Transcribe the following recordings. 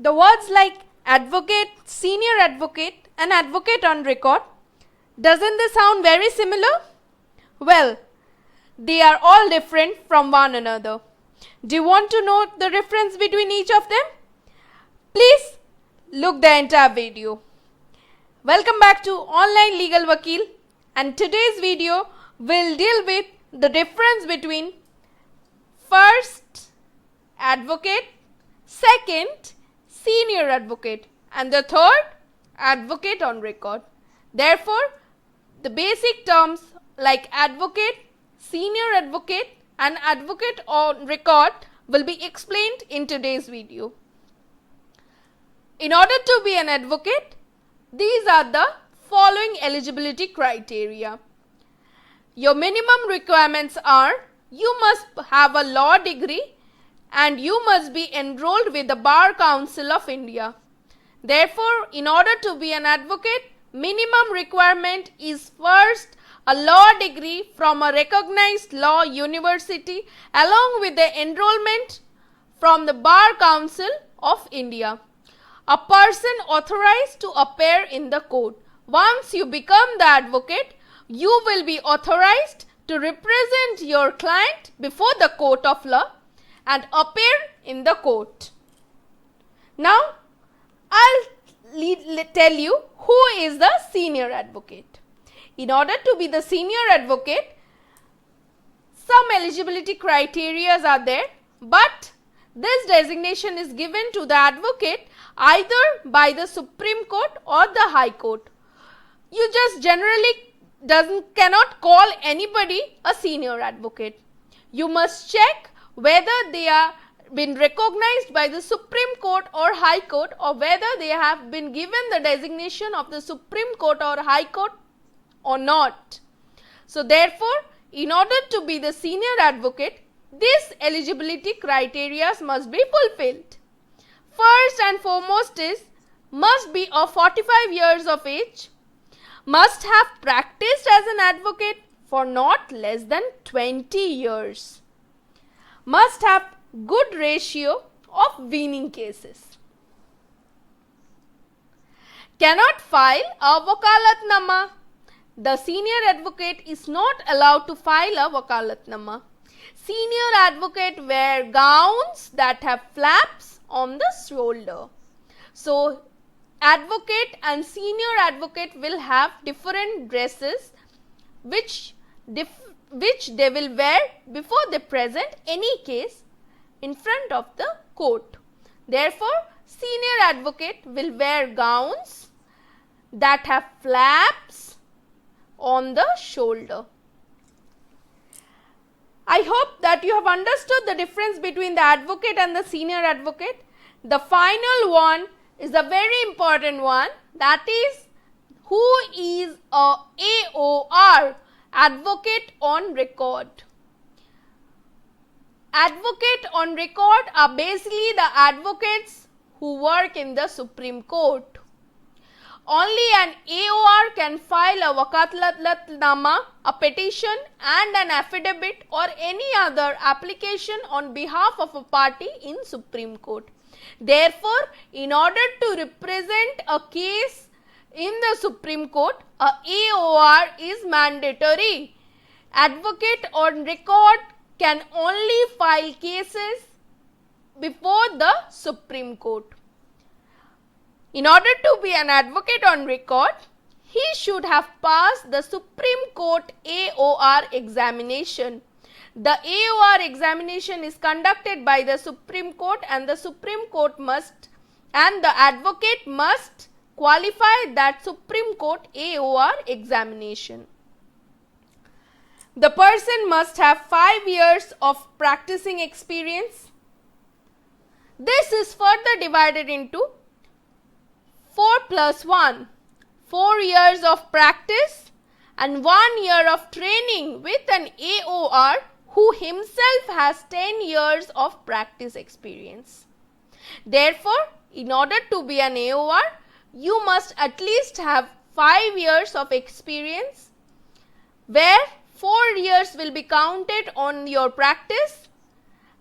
The words like advocate, senior advocate and advocate on record, doesn't they sound very similar? Well, they are all different from one another. Do you want to know the difference between each of them? Please look the entire video. Welcome back to Online Legal Vakil, and today's video will deal with the difference between first advocate, second senior advocate and the third advocate on record. Therefore, the basic terms like advocate, senior advocate and advocate on record will be explained in today's video. In order to be an advocate, these are the following eligibility criteria. Your minimum requirements are: you must have a law degree and you must be enrolled with the Bar Council of India. Therefore, in order to be an advocate, minimum requirement is first a law degree from a recognized law university along with the enrollment from the Bar Council of India. A person authorized to appear in the court. Once you become the advocate, you will be authorized to represent your client before the court of law and appear in the court. Now, I'll tell you who is the senior advocate. In order to be the senior advocate, some eligibility criteria are there, but this designation is given to the advocate either by the Supreme Court or the High Court. You just generally cannot call anybody a senior advocate. You must check whether they are been recognized by the Supreme Court or High Court, or whether they have been given the designation of the Supreme Court or High Court or not. So therefore, in order to be the senior advocate, these eligibility criteria must be fulfilled. First and foremost is, must be of 45 years of age, must have practiced as an advocate for not less than 20 years, must have good ratio of winning cases, cannot file a wakalatnama. The senior advocate is not allowed to file a wakalatnama. Senior advocate wear gowns that have flaps on the shoulder. So, advocate and senior advocate will have different dresses which they will wear before they present any case in front of the court. Therefore, senior advocate will wear gowns that have flaps on the shoulder. I hope that you have understood the difference between the advocate and the senior advocate. The final one is a very important one, that is, who is a AOR, advocate on record. Advocate on record are basically the advocates who work in the Supreme Court. Only an AOR can file a wakalatnama, a petition and an affidavit or any other application on behalf of a party in Supreme Court. Therefore, in order to represent a case in the Supreme Court, a AOR is mandatory. Advocate on record can only file cases before the Supreme Court. In order to be an advocate on record, he should have passed the Supreme Court AOR examination. The AOR examination is conducted by the Supreme Court, and the Supreme Court and the advocate must qualify that Supreme Court AOR examination. The person must have 5 years of practicing experience. This is further divided into 4 plus 1, 4 years of practice and 1 year of training with an AOR who himself has 10 years of practice experience. Therefore, in order to be an AOR, you must at least have 5 years of experience, where 4 years will be counted on your practice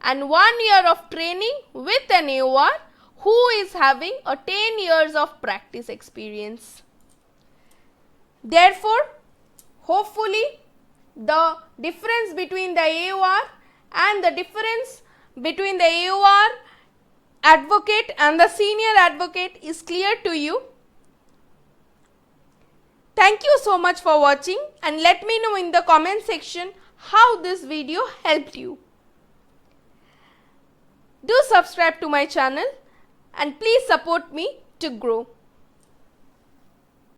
and 1 year of training with an AOR who is having a 10 years of practice experience. Therefore, hopefully, the difference between the AOR and the difference between the AOR advocate and the senior advocate is clear to you. Thank you so much for watching, and let me know in the comment section how this video helped you. Do subscribe to my channel and please support me to grow.